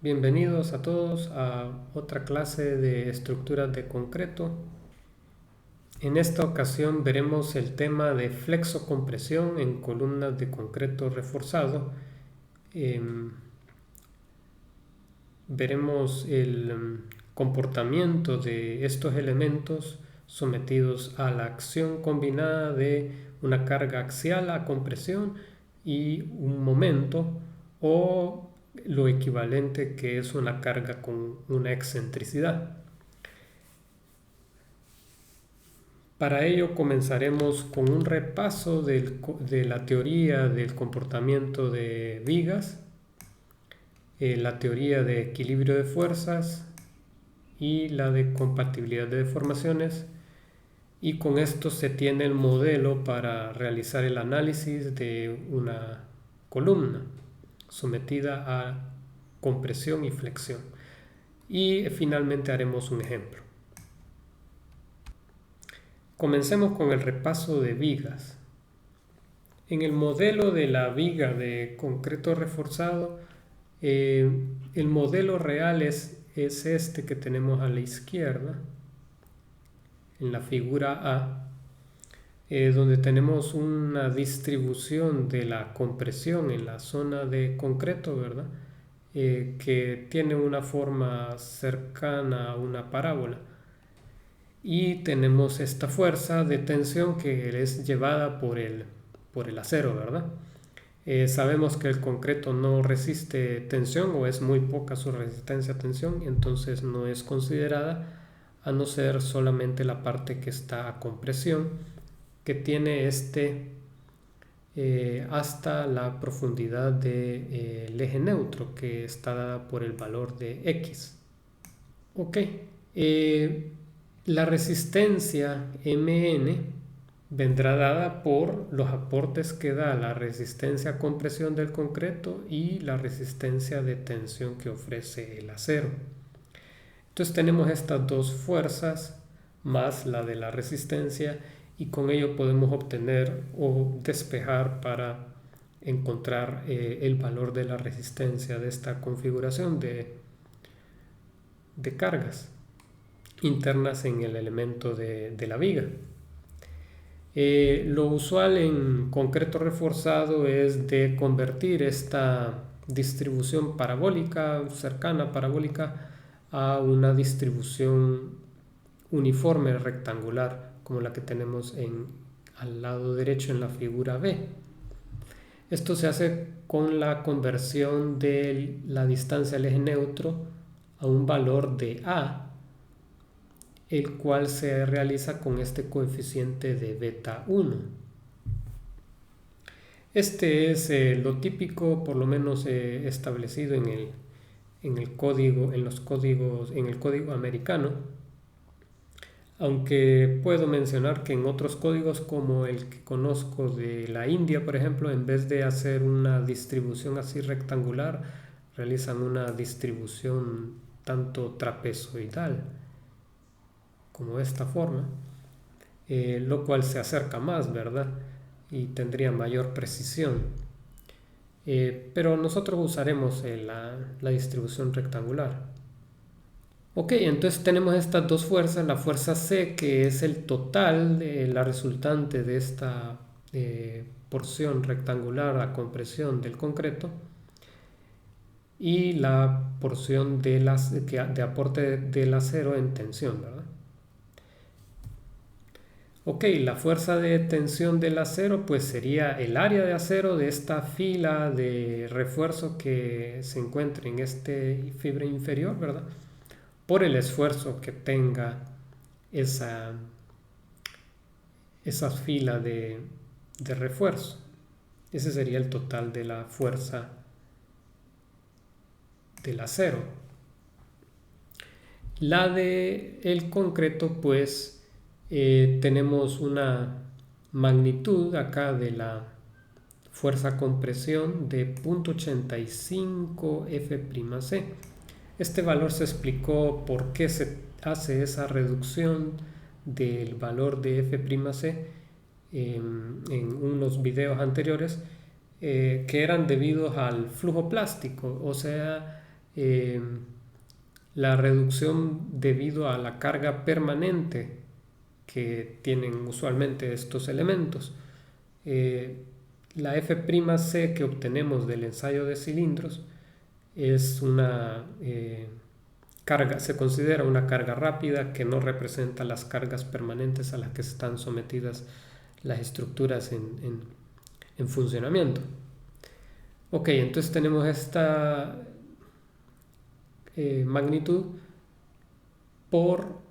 Bienvenidos a todos a otra clase de estructuras de concreto. En esta ocasión veremos el tema de flexocompresión en columnas de concreto reforzado. Veremos el comportamiento de estos elementos sometidos a la acción combinada de una carga axial a compresión y un momento o lo equivalente que es una carga con una excentricidad. Para ello comenzaremos con un repaso de la teoría del comportamiento de vigas, la teoría de equilibrio de fuerzas y la de compatibilidad de deformaciones, y con esto se tiene el modelo para realizar el análisis de una columna sometida a compresión y flexión. Y finalmente haremos un ejemplo. Comencemos con el repaso de vigas. En el modelo de la viga de concreto reforzado, el modelo real es este que tenemos a la izquierda, en la figura A, donde tenemos una distribución de la compresión en la zona de concreto, ¿verdad? Que tiene una forma cercana a una parábola. Y tenemos esta fuerza de tensión que es llevada por el acero, ¿verdad? Sabemos que el concreto no resiste tensión o es muy poca su resistencia a tensión, entonces no es considerada, a no ser solamente la parte que está a compresión, que tiene hasta la profundidad del eje neutro, que está dada por el valor de X. Ok, la resistencia Mn vendrá dada por los aportes que da la resistencia a compresión del concreto y la resistencia de tensión que ofrece el acero. Entonces tenemos estas dos fuerzas más la de la resistencia, y con ello podemos obtener o despejar para encontrar el valor de la resistencia de esta configuración de cargas internas en el elemento de la viga. Lo usual en concreto reforzado es de convertir esta distribución parabólica, cercana parabólica, a una distribución uniforme rectangular, como la que tenemos al lado derecho en la figura B. Esto se hace con la conversión de la distancia al eje neutro a un valor de A, el cual se realiza con este coeficiente de beta 1. Este es lo típico, por lo menos establecido en el código americano, aunque puedo mencionar que en otros códigos, como el que conozco de la India, por ejemplo, en vez de hacer una distribución así rectangular, realizan una distribución tanto trapezoidal como esta forma, lo cual se acerca más, ¿verdad? Y tendría mayor precisión. Pero nosotros usaremos la distribución rectangular. Ok, entonces tenemos estas dos fuerzas, la fuerza C, que es el total de la resultante de esta porción rectangular a compresión del concreto, y la porción de aporte del acero en tensión, ¿verdad? Ok, la fuerza de tensión del acero pues sería el área de acero de esta fila de refuerzo que se encuentra en este fibra inferior, ¿verdad? Por el esfuerzo que tenga esa fila de refuerzo. Ese sería el total de la fuerza del acero. La de el concreto pues tenemos una magnitud acá de la fuerza compresión de 0.85 F'C. Este valor se explicó por qué se hace esa reducción del valor de F'C en unos videos anteriores, que eran debidos al flujo plástico, o sea, eh, la reducción debido a la carga permanente que tienen usualmente estos elementos. La F'C que obtenemos del ensayo de cilindros es una carga, se considera una carga rápida que no representa las cargas permanentes a las que están sometidas las estructuras en funcionamiento. Ok, entonces tenemos esta magnitud por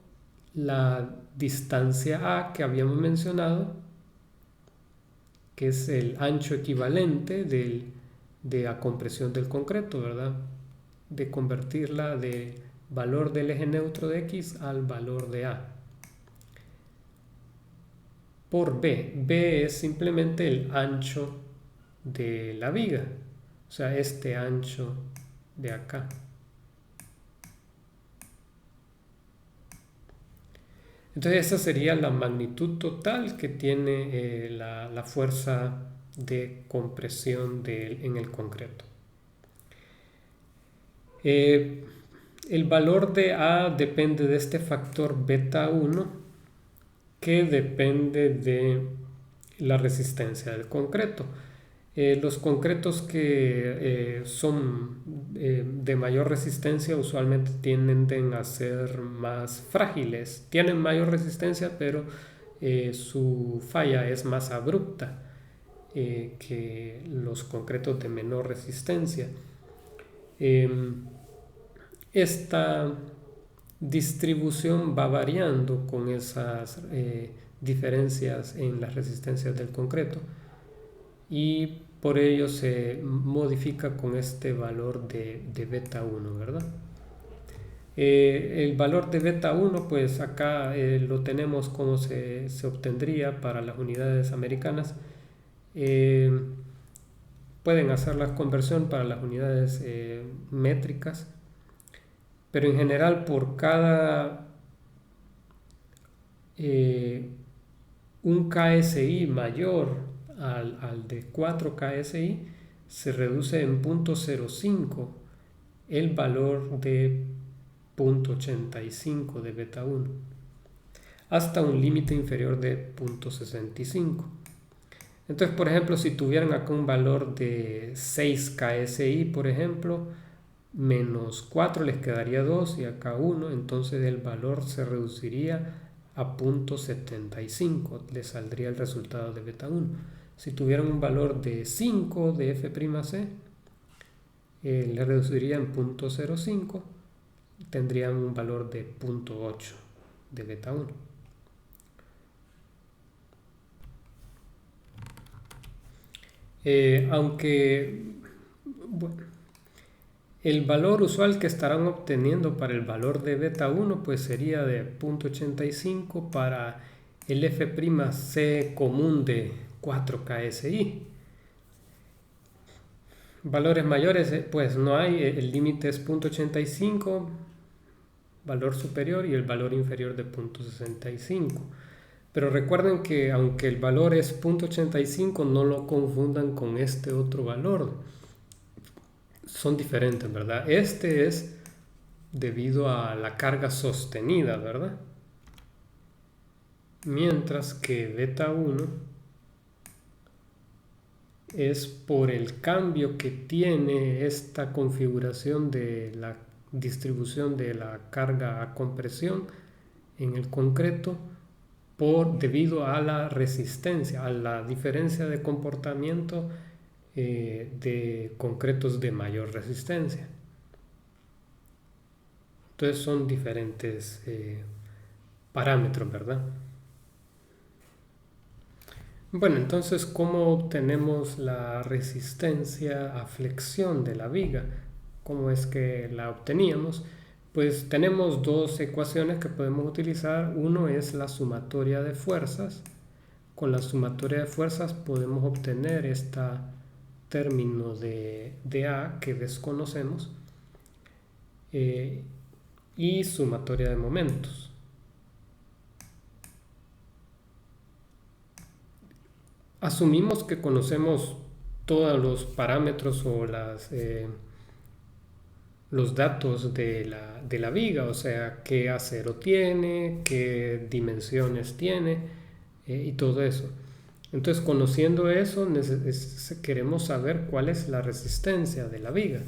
la distancia A que habíamos mencionado, que es el ancho equivalente de la compresión del concreto, ¿verdad? De convertirla de valor del eje neutro de X al valor de A. Por B. B es simplemente el ancho de la viga, o sea, este ancho de acá. Entonces esa sería la magnitud total que tiene la fuerza de compresión en el concreto. El valor de A depende de este factor beta 1 que depende de la resistencia del concreto. Los concretos que son de mayor resistencia usualmente tienden a ser más frágiles. Tienen mayor resistencia, pero su falla es más abrupta que los concretos de menor resistencia. Esta distribución va variando con esas diferencias en las resistencias del concreto, y por ello se modifica con este valor de beta 1, ¿verdad? El valor de beta 1, pues acá lo tenemos como se obtendría para las unidades americanas. Pueden hacer la conversión para las unidades métricas, pero en general por cada un KSI mayor al de 4 KSI se reduce en 0.05 el valor de 0.85 de beta 1 hasta un límite inferior de 0.65. Entonces, por ejemplo, si tuvieran acá un valor de 6 KSI, por ejemplo, menos 4 les quedaría 2 y acá 1, entonces el valor se reduciría a 0.75, le saldría el resultado de beta 1. Si tuvieran un valor de 5 de F'C, le reduciría en 0.05, tendrían un valor de 0.8 de beta 1. Aunque bueno, el valor usual que estarán obteniendo para el valor de beta 1 pues sería de 0.85 para el F'C común de 4 KSI. Valores mayores pues no hay, el límite es 0.85, valor superior, y el valor inferior de 0.65. Pero recuerden que aunque el valor es 0.85, no lo confundan con este otro valor. Son diferentes, ¿verdad? Este es debido a la carga sostenida, ¿verdad? Mientras que beta 1 es por el cambio que tiene esta configuración de la distribución de la carga a compresión en el concreto debido a la resistencia, a la diferencia de comportamiento de concretos de mayor resistencia. Entonces son diferentes parámetros, ¿verdad? Bueno, entonces, ¿cómo obtenemos la resistencia a flexión de la viga? ¿Cómo es que la obteníamos? Pues tenemos dos ecuaciones que podemos utilizar. Uno es la sumatoria de fuerzas. Con la sumatoria de fuerzas podemos obtener este término de A que desconocemos, y sumatoria de momentos. Asumimos que conocemos todos los parámetros o los datos de la viga, o sea, qué acero tiene, qué dimensiones tiene y todo eso. Entonces, conociendo eso, queremos saber cuál es la resistencia de la viga.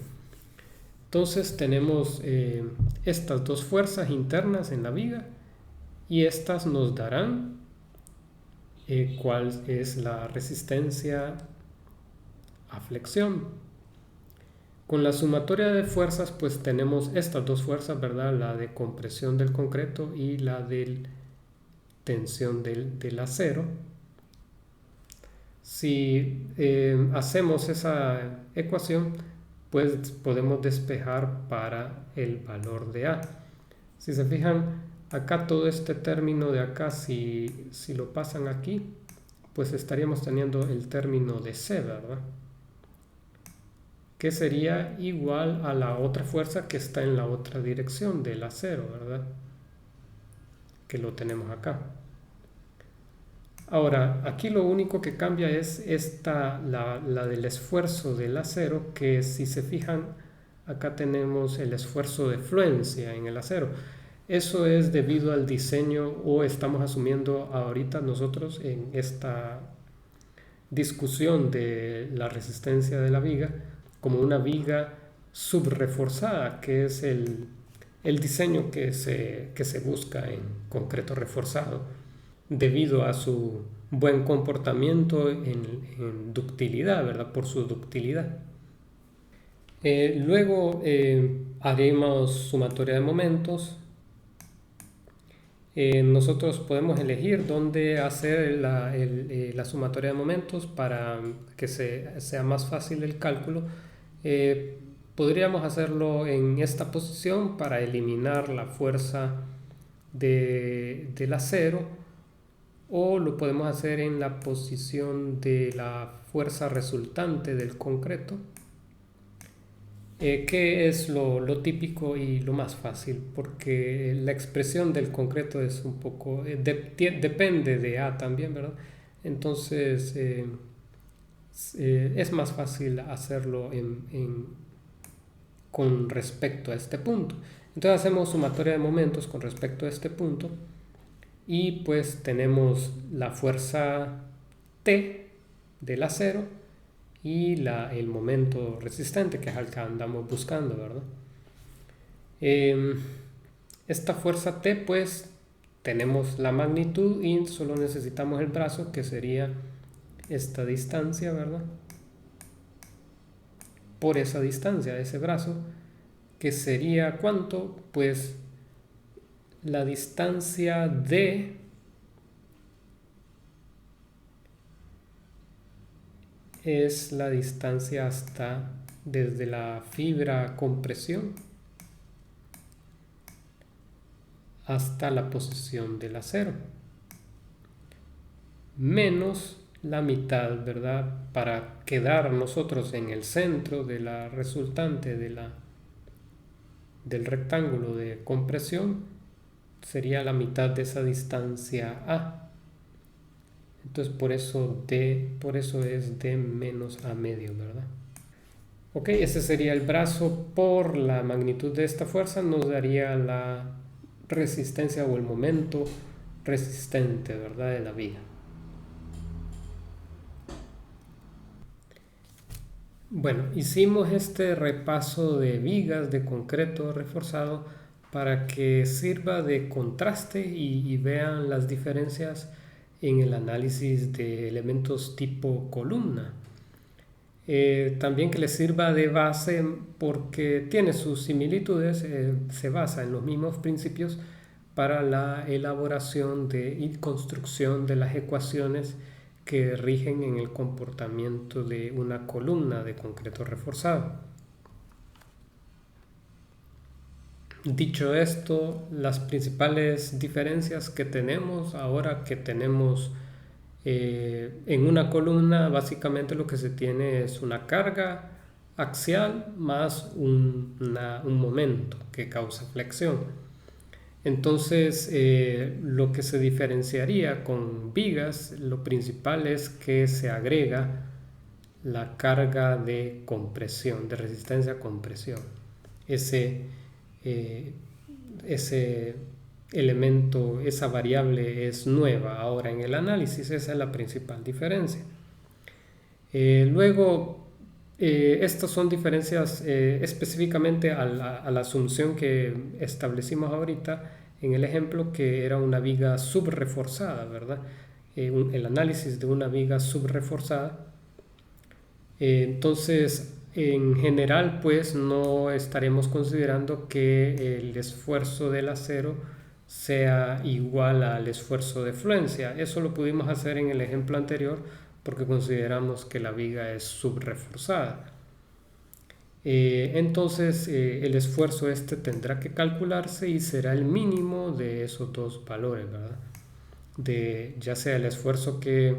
Entonces, tenemos estas dos fuerzas internas en la viga y estas nos darán cuál es la resistencia a flexión. Con la sumatoria de fuerzas, pues tenemos estas dos fuerzas, ¿verdad? La de compresión del concreto y la de tensión del acero. Si hacemos esa ecuación, pues podemos despejar para el valor de A. Si se fijan, acá todo este término de acá, si lo pasan aquí, pues estaríamos teniendo el término de C, ¿verdad? Que sería igual a la otra fuerza que está en la otra dirección del acero, ¿verdad? Que lo tenemos acá. Ahora, aquí lo único que cambia es la del esfuerzo del acero, que si se fijan, acá tenemos el esfuerzo de fluencia en el acero. Eso es debido al diseño, o estamos asumiendo ahorita nosotros en esta discusión de la resistencia de la viga como una viga subreforzada, que es el diseño que se busca en concreto reforzado, debido a su buen comportamiento en ductilidad, ¿verdad? Por su ductilidad. Luego haremos sumatoria de momentos. Nosotros podemos elegir dónde hacer la sumatoria de momentos para que sea más fácil el cálculo. Podríamos hacerlo en esta posición para eliminar la fuerza del acero, o lo podemos hacer en la posición de la fuerza resultante del concreto, que es lo típico y lo más fácil, porque la expresión del concreto es un poco, depende de A también, ¿verdad? Entonces es más fácil hacerlo con respecto a este punto. Entonces hacemos sumatoria de momentos con respecto a este punto y pues tenemos la fuerza T del acero y el momento resistente, que es el que andamos buscando, ¿verdad? Esta fuerza T, pues tenemos la magnitud y solo necesitamos el brazo, que sería esta distancia, ¿verdad? Por esa distancia, ese brazo, que sería ¿cuánto? Pues la distancia D es la distancia desde la fibra compresión hasta la posición del acero, menos la mitad, ¿verdad? Para quedar nosotros en el centro de la resultante del rectángulo de compresión, sería la mitad de esa distancia A. Entonces por eso es D menos A medio, ¿verdad? Ok, ese sería el brazo. Por la magnitud de esta fuerza nos daría la resistencia o el momento resistente, ¿verdad? De la viga. Bueno, hicimos este repaso de vigas de concreto reforzado para que sirva de contraste y vean las diferencias en el análisis de elementos tipo columna. También que les sirva de base porque tiene sus similitudes, se basa en los mismos principios para la elaboración y construcción de las ecuaciones que rigen en el comportamiento de una columna de concreto reforzado. Dicho esto, las principales diferencias que tenemos ahora que tenemos en una columna, básicamente lo que se tiene es una carga axial más un momento que causa flexión. Entonces, lo que se diferenciaría con vigas, lo principal es que se agrega la carga de compresión, de resistencia a compresión. ese, ese elemento, esa variable es nueva. Ahora en el análisis esa es la principal diferencia. Luego, estas son diferencias específicamente a la asunción que establecimos ahorita en el ejemplo, que era una viga subreforzada, ¿verdad? El análisis de una viga subreforzada. Entonces, en general, pues no estaremos considerando que el esfuerzo del acero sea igual al esfuerzo de fluencia. Eso lo pudimos hacer en el ejemplo anterior porque consideramos que la viga es subreforzada. Entonces el esfuerzo este tendrá que calcularse y será el mínimo de esos dos valores, ¿verdad? Ya sea el esfuerzo que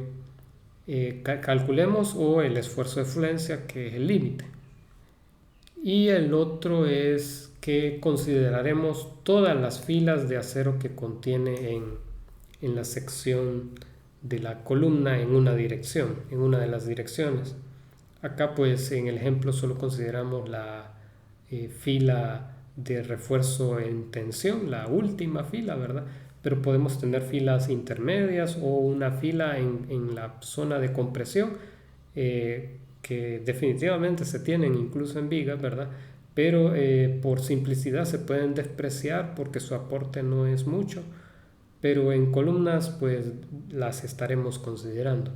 calculemos o el esfuerzo de fluencia, que es el límite. Y el otro es que consideraremos todas las filas de acero que contiene en la sección de la columna en una dirección, en una de las direcciones. Acá pues en el ejemplo solo consideramos la fila de refuerzo en tensión, la última fila, ¿verdad? Pero podemos tener filas intermedias o una fila en la zona de compresión, que definitivamente se tienen incluso en vigas, ¿verdad? Pero por simplicidad se pueden despreciar porque su aporte no es mucho, pero en columnas pues las estaremos considerando.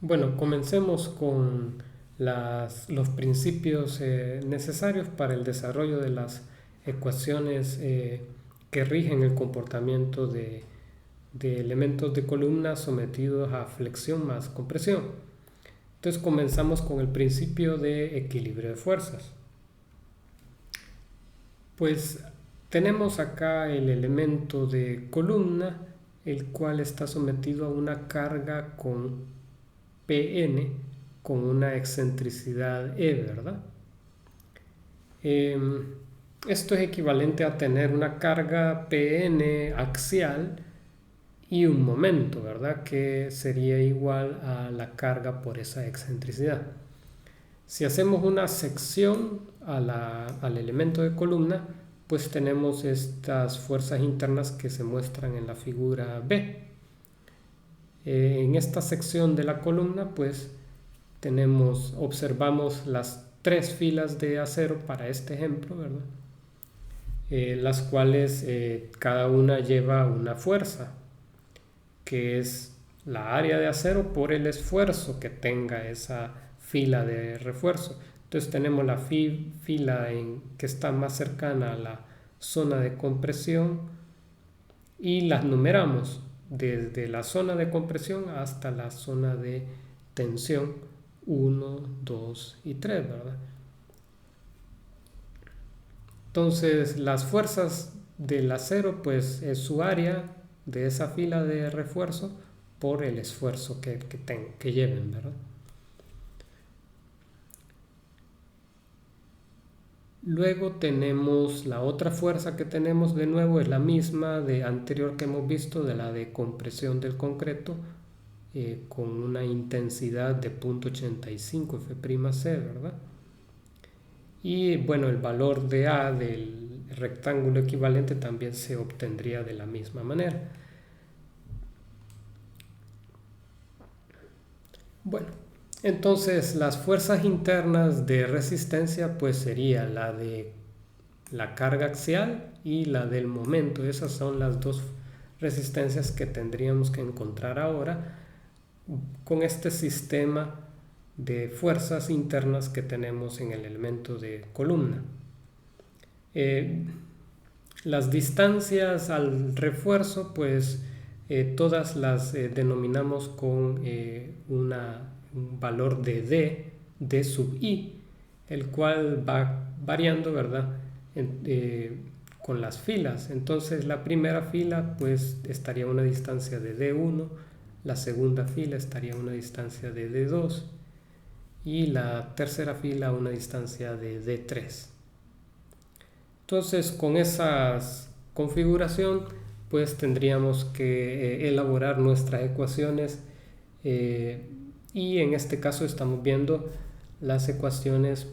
Bueno, comencemos con los principios necesarios para el desarrollo de las ecuaciones que rigen el comportamiento de elementos de columna sometidos a flexión más compresión. Entonces comenzamos con el principio de equilibrio de fuerzas. Pues tenemos acá el elemento de columna, el cual está sometido a una carga con Pn con una excentricidad E, ¿verdad? Esto es equivalente a tener una carga Pn axial y un momento, ¿verdad? Que sería igual a la carga por esa excentricidad. Si hacemos una sección al elemento de columna, pues tenemos estas fuerzas internas que se muestran en la figura B. En esta sección de la columna pues observamos las tres filas de acero para este ejemplo, ¿verdad? Las cuales cada una lleva una fuerza, que es la área de acero por el esfuerzo que tenga esa fila de refuerzo. Entonces tenemos la fila que está más cercana a la zona de compresión y las numeramos desde la zona de compresión hasta la zona de tensión 1, 2 y 3, ¿verdad? Entonces las fuerzas del acero pues es su área de esa fila de refuerzo por el esfuerzo que lleven, ¿verdad? Luego tenemos la otra fuerza que tenemos, de nuevo es la misma de anterior que hemos visto, de la de compresión del concreto, con una intensidad de 0.85 F'C, ¿verdad? Y bueno, el valor de A del rectángulo equivalente también se obtendría de la misma manera. Bueno, entonces las fuerzas internas de resistencia pues sería la de la carga axial y la del momento. Esas son las dos resistencias que tendríamos que encontrar ahora con este sistema de fuerzas internas que tenemos en el elemento de columna. Las distancias al refuerzo pues todas las denominamos con un valor de D sub I, el cual va variando, ¿verdad? Con las filas. Entonces la primera fila pues estaría a una distancia de D1, la segunda fila estaría a una distancia de D2 y la tercera fila a una distancia de D3. Entonces con esa configuración pues tendríamos que elaborar nuestras ecuaciones y en este caso estamos viendo las ecuaciones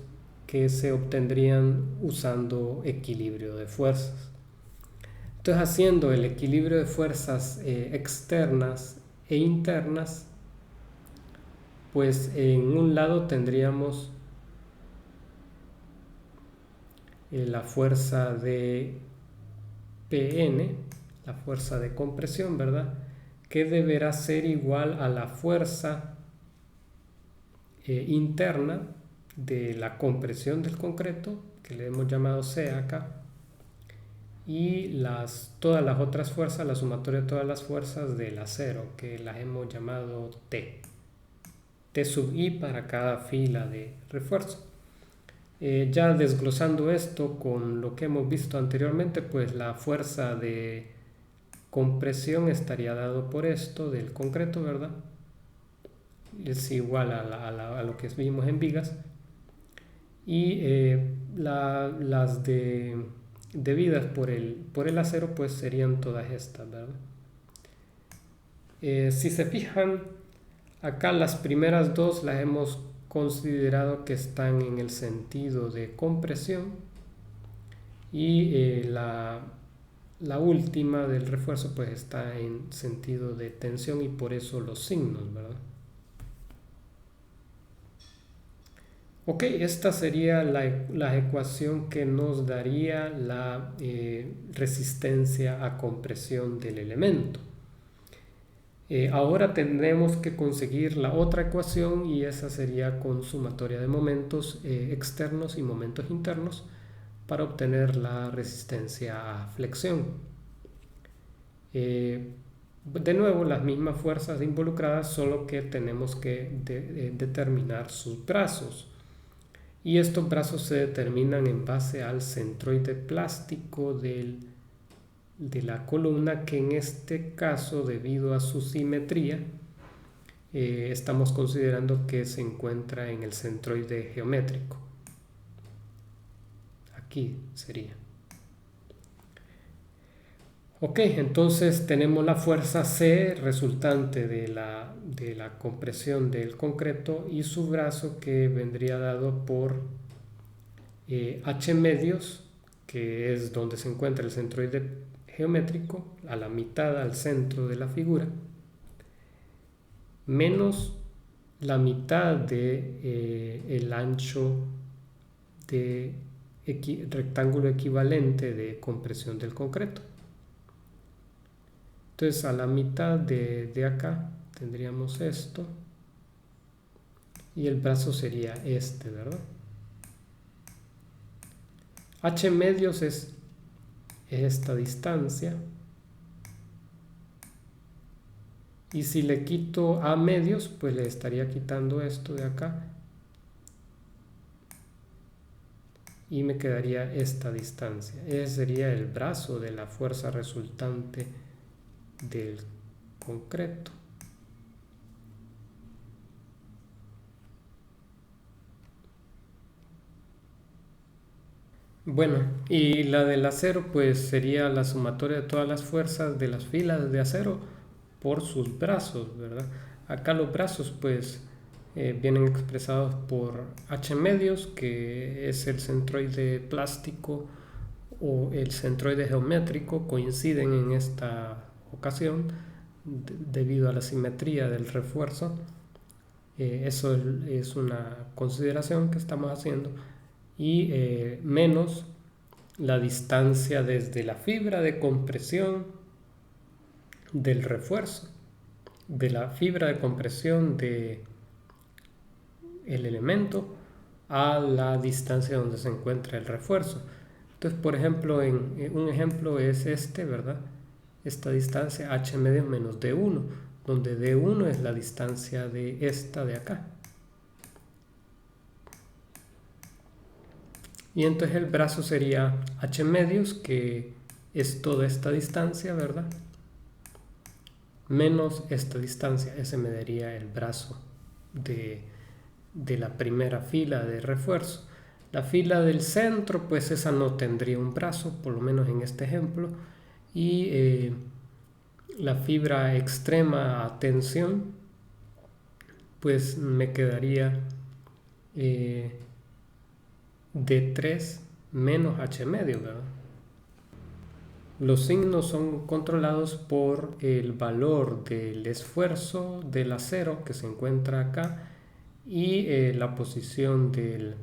que se obtendrían usando equilibrio de fuerzas. Entonces, haciendo el equilibrio de fuerzas externas e internas, pues en un lado tendríamos la fuerza de Pn, la fuerza de compresión, ¿verdad? Que deberá ser igual a la fuerza interna de la compresión del concreto, que le hemos llamado C acá, y todas las otras fuerzas, la sumatoria de todas las fuerzas del acero, que las hemos llamado T. T sub I para cada fila de refuerzo. Ya desglosando esto con lo que hemos visto anteriormente, pues la fuerza de compresión estaría dado por esto del concreto, ¿verdad? Es igual a lo que vimos en vigas. Y las debidas por el acero, pues serían todas estas, ¿verdad? Si se fijan, acá las primeras dos las hemos considerado que están en el sentido de compresión, y la última del refuerzo pues está en sentido de tensión, y por eso los signos, ¿verdad? Ok, esta sería la ecuación que nos daría la resistencia a compresión del elemento. Ahora tendremos que conseguir la otra ecuación, y esa sería con sumatoria de momentos externos y momentos internos para obtener la resistencia a flexión. De nuevo, las mismas fuerzas involucradas, solo que tenemos que determinar sus brazos. Y estos brazos se determinan en base al centroide plástico de la columna, que en este caso, debido a su simetría, estamos considerando que se encuentra en el centroide geométrico. Aquí sería. Ok, entonces tenemos la fuerza C resultante de la compresión del concreto, y su brazo, que vendría dado por H medios, que es donde se encuentra el centroide geométrico, a la mitad, al centro de la figura, menos la mitad de el ancho de rectángulo equivalente de compresión del concreto. Entonces, a la mitad de acá tendríamos esto, y el brazo sería este, ¿verdad? H medios es esta distancia, y si le quito A medios, pues le estaría quitando esto de acá, y me quedaría esta distancia. Ese sería el brazo de la fuerza resultante del concreto. Bueno, y la del acero pues sería la sumatoria de todas las fuerzas de las filas de acero por sus brazos, ¿verdad? Acá los brazos pues vienen expresados por H medios, que es el centroide plástico o el centroide geométrico, coinciden en esta ocasión debido a la simetría del refuerzo. Eso es una consideración que estamos haciendo, y menos la distancia desde la fibra de compresión del refuerzo, de la fibra de compresión del elemento, a la distancia donde se encuentra el refuerzo. Entonces, por ejemplo, un ejemplo es este, ¿verdad? Esta distancia H medios menos D1, donde D1 es la distancia de esta de acá. Y entonces el brazo sería H medios, que es toda esta distancia, ¿verdad? Menos esta distancia. Ese me daría el brazo de la primera fila de refuerzo. La fila del centro, pues esa no tendría un brazo, por lo menos en este ejemplo. Y la fibra extrema a tensión pues me quedaría D3 menos H medio, ¿verdad? Los signos son controlados por el valor del esfuerzo del acero que se encuentra acá y la posición de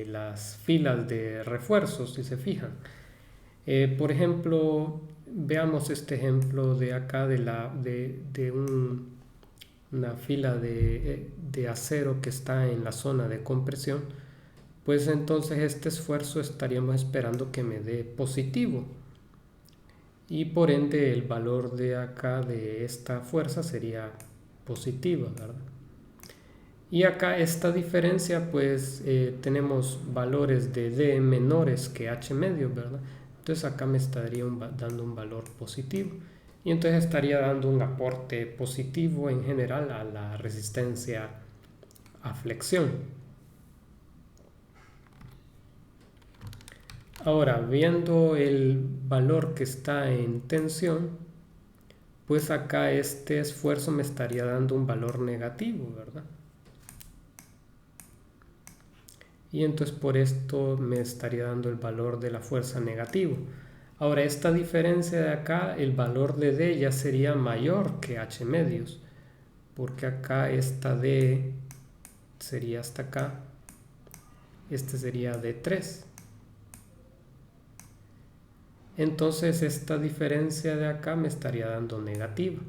las filas de refuerzos, si se fijan. Por ejemplo, veamos este ejemplo de acá una fila de acero que está en la zona de compresión. Pues entonces este esfuerzo estaríamos esperando que me dé positivo y por ende el valor de acá de esta fuerza sería positiva, ¿verdad? Y acá esta diferencia pues tenemos valores de D menores que H medio, ¿verdad? Entonces acá me estaría dando un valor positivo y entonces estaría dando un aporte positivo en general a la resistencia a flexión. Ahora, viendo el valor que está en tensión, pues acá este esfuerzo me estaría dando un valor negativo, ¿verdad? Y entonces por esto me estaría dando el valor de la fuerza negativo. Ahora, esta diferencia de acá, el valor de D ya sería mayor que H medios, porque acá esta D sería hasta acá, este sería D3. Entonces esta diferencia de acá me estaría dando negativa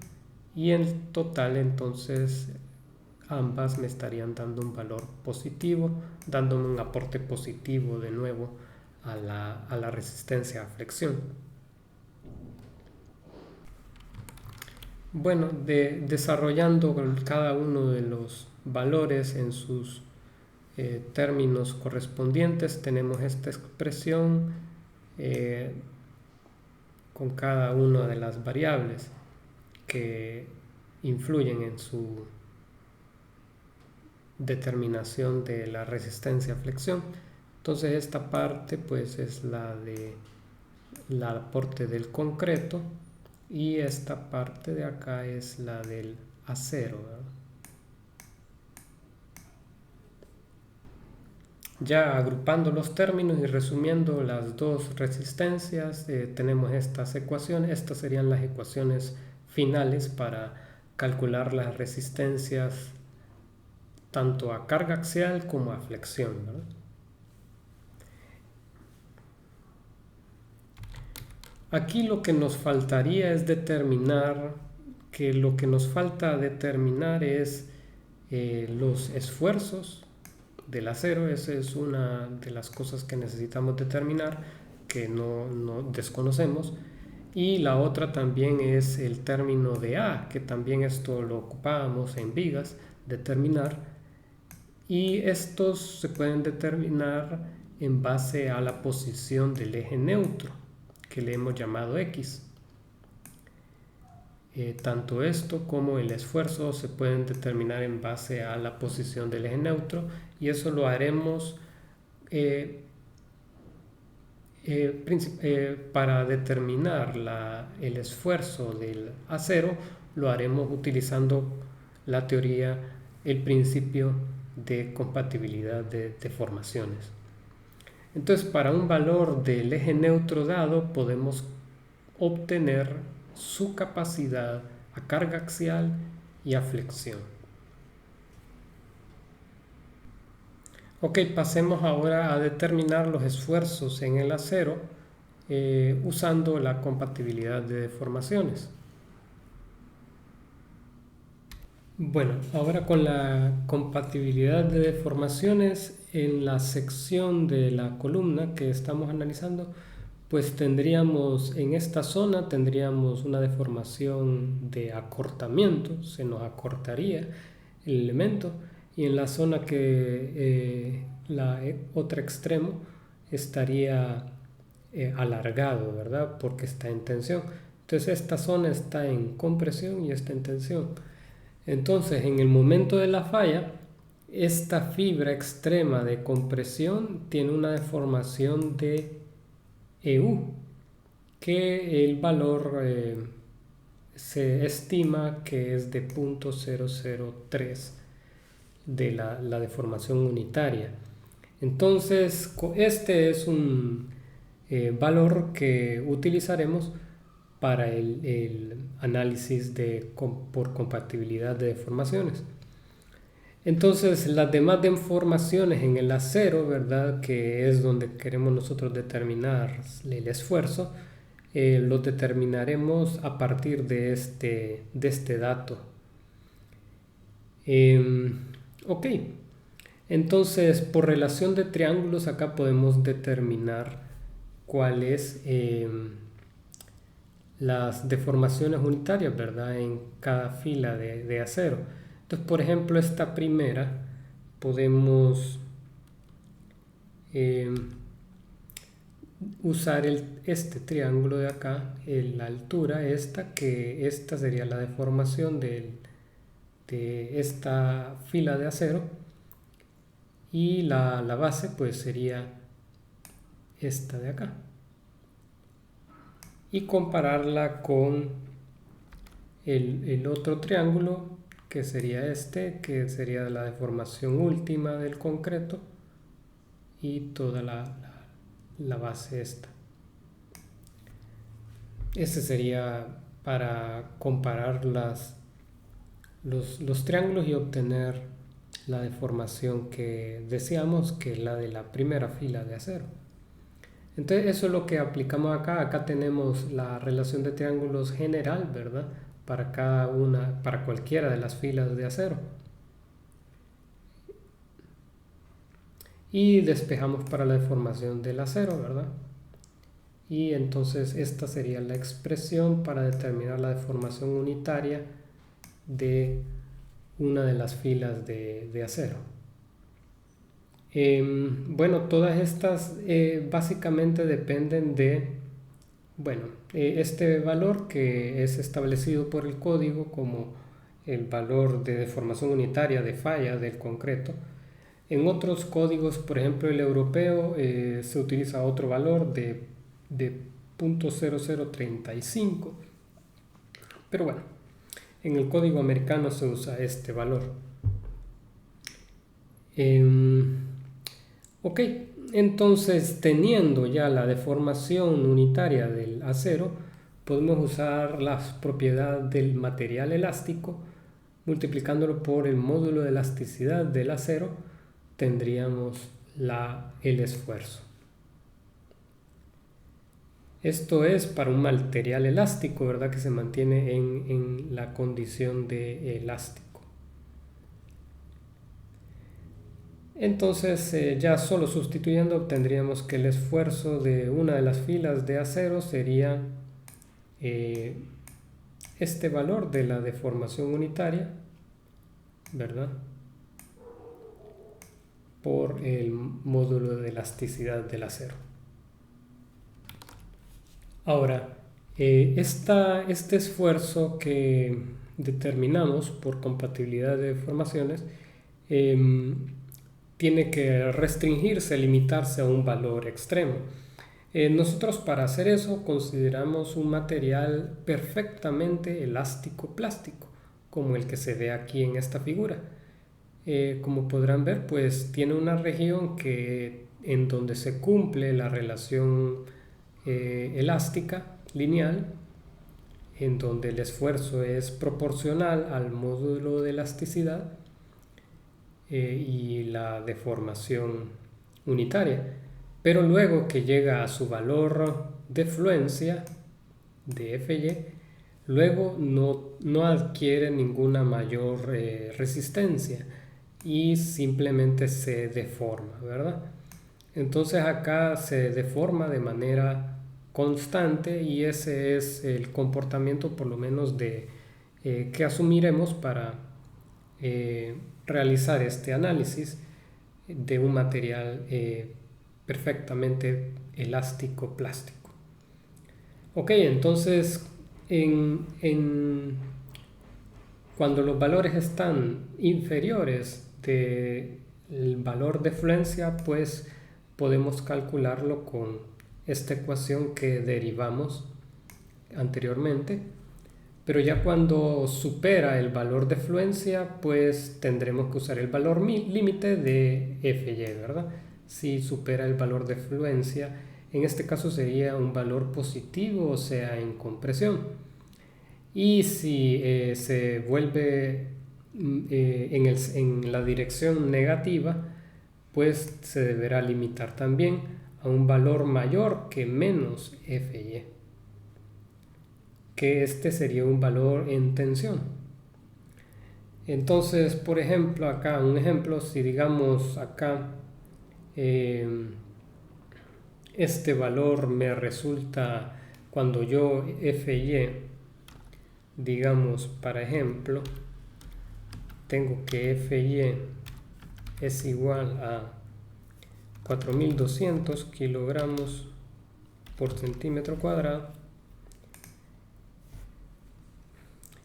y en total entonces ambas me estarían dando un valor positivo, dándome un aporte positivo de nuevo a la resistencia a flexión. Bueno, desarrollando cada uno de los valores en sus términos correspondientes, tenemos esta expresión con cada una de las variables que influyen en su determinación de la resistencia a flexión. Entonces esta parte pues es el aporte del concreto y esta parte de acá es la del acero, ¿verdad? Ya agrupando los términos y resumiendo las dos resistencias, tenemos estas ecuaciones. Estas serían las ecuaciones finales para calcular las resistencias tanto a carga axial como a flexión, ¿verdad? Aquí lo que nos faltaría es determinar, que lo que nos falta determinar es los esfuerzos del acero. Esa es una de las cosas que necesitamos determinar, que no desconocemos. Y la otra también es el término de A, que también esto lo ocupábamos en vigas, determinar. Y estos se pueden determinar en base a la posición del eje neutro, que le hemos llamado X. Tanto esto como el esfuerzo se pueden determinar en base a la posición del eje neutro y eso lo haremos para determinar el esfuerzo del acero. Lo haremos utilizando la teoría, el principio de compatibilidad de deformaciones. Entonces, para un valor del eje neutro dado podemos obtener su capacidad a carga axial y a flexión. Ok, pasemos ahora a determinar los esfuerzos en el acero usando la compatibilidad de deformaciones. Bueno, ahora con la compatibilidad de deformaciones en la sección de la columna que estamos analizando, pues tendríamos en esta zona tendríamos una deformación de acortamiento, se nos acortaría el elemento, y en la zona que otro extremo estaría alargado, ¿verdad? Porque está en tensión. Entonces esta zona está en compresión y está en tensión. Entonces en el momento de la falla, esta fibra extrema de compresión tiene una deformación de EU, que el valor se estima que es de 0.003 de la deformación unitaria. Entonces, este es un valor que utilizaremos para el análisis por compatibilidad de deformaciones. Entonces, las demás deformaciones en el acero, ¿verdad? Que es donde queremos nosotros determinar el esfuerzo, lo determinaremos a partir de este dato. Ok, entonces por relación de triángulos acá podemos determinar cuáles las deformaciones unitarias, ¿verdad? En cada fila de acero. Entonces, por ejemplo, esta primera podemos usar este triángulo de acá, la altura que esta sería la deformación de esta fila de acero, y la base pues sería esta de acá, y compararla con el otro triángulo que sería que sería la deformación última del concreto, y toda la base esta. Este sería para comparar los triángulos y obtener la deformación que deseamos, que es la de la primera fila de acero. Entonces eso es lo que aplicamos acá. Acá tenemos la relación de triángulos general, ¿verdad? Para cualquiera de las filas de acero. Y despejamos para la deformación del acero, ¿verdad? Y entonces esta sería la expresión para determinar la deformación unitaria de una de las filas de acero. Bueno, todas estas básicamente dependen de, este valor que es establecido por el código como el valor de deformación unitaria de falla del concreto. En otros códigos, por ejemplo el europeo, se utiliza otro valor de 0.0035, pero bueno, en el código americano se usa este valor. Ok, entonces teniendo ya la deformación unitaria del acero, podemos usar las propiedades del material elástico, multiplicándolo por el módulo de elasticidad del acero, tendríamos el esfuerzo. Esto es para un material elástico, ¿verdad? Que se mantiene en la condición de elástico. Entonces, ya solo sustituyendo obtendríamos que el esfuerzo de una de las filas de acero sería este valor de la deformación unitaria, ¿verdad? Por el módulo de elasticidad del acero. Ahora, este esfuerzo que determinamos por compatibilidad de deformaciones tiene que restringirse, limitarse a un valor extremo. Nosotros para hacer eso consideramos un material perfectamente elástico plástico, como el que se ve aquí en esta figura. Como podrán ver, pues tiene una región en donde se cumple la relación elástica lineal, en donde el esfuerzo es proporcional al módulo de elasticidad y la deformación unitaria, pero luego que llega a su valor de fluencia de Fy, luego no adquiere ninguna mayor resistencia y simplemente se deforma, ¿verdad? Entonces acá se deforma de manera constante, y ese es el comportamiento por lo menos que asumiremos para realizar este análisis de un material perfectamente elástico plástico. Ok, entonces cuando los valores están inferiores del valor de fluencia, pues podemos calcularlo con esta ecuación que derivamos anteriormente, Pero ya cuando supera el valor de fluencia, pues tendremos que usar el valor límite de Fy, ¿verdad? Si supera el valor de fluencia, en este caso sería un valor positivo, o sea, en compresión. Y si se vuelve en la dirección negativa, pues se deberá limitar también a un valor mayor que menos Fy, que este sería un valor en tensión. Entonces, por ejemplo, acá un ejemplo, si digamos acá este valor me resulta cuando yo Fy, digamos, para ejemplo, tengo que Fy es igual a 4200 kilogramos por centímetro cuadrado.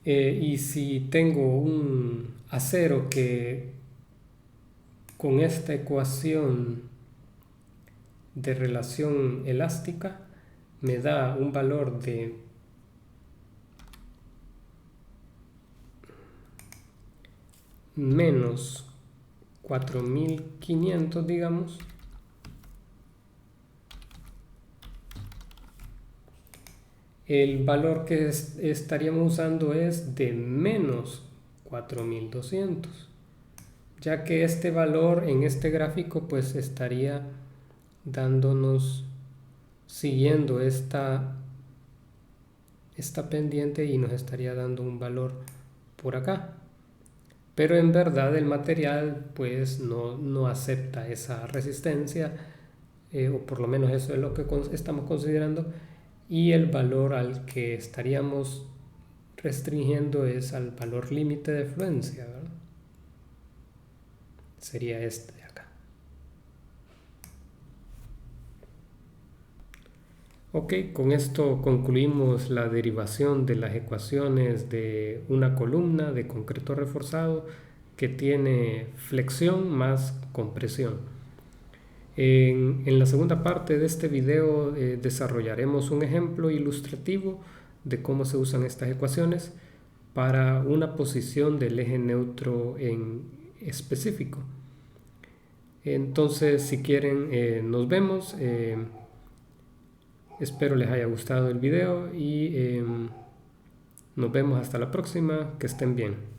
Y si tengo un acero que con esta ecuación de relación elástica me da un valor de menos 4500, digamos, el valor que estaríamos usando es de menos 4200, ya que este valor en este gráfico pues estaría dándonos, siguiendo esta pendiente, y nos estaría dando un valor por acá. Pero en verdad el material pues no acepta esa resistencia, o por lo menos eso es lo que estamos considerando, y el valor al que estaríamos restringiendo es al valor límite de fluencia, ¿verdad? Sería este de acá. Ok, con esto concluimos la derivación de las ecuaciones de una columna de concreto reforzado que tiene flexión más compresión. En la segunda parte de este video desarrollaremos un ejemplo ilustrativo de cómo se usan estas ecuaciones para una posición del eje neutro en específico. Entonces, si quieren, nos vemos. Espero les haya gustado el video y nos vemos hasta la próxima. Que estén bien.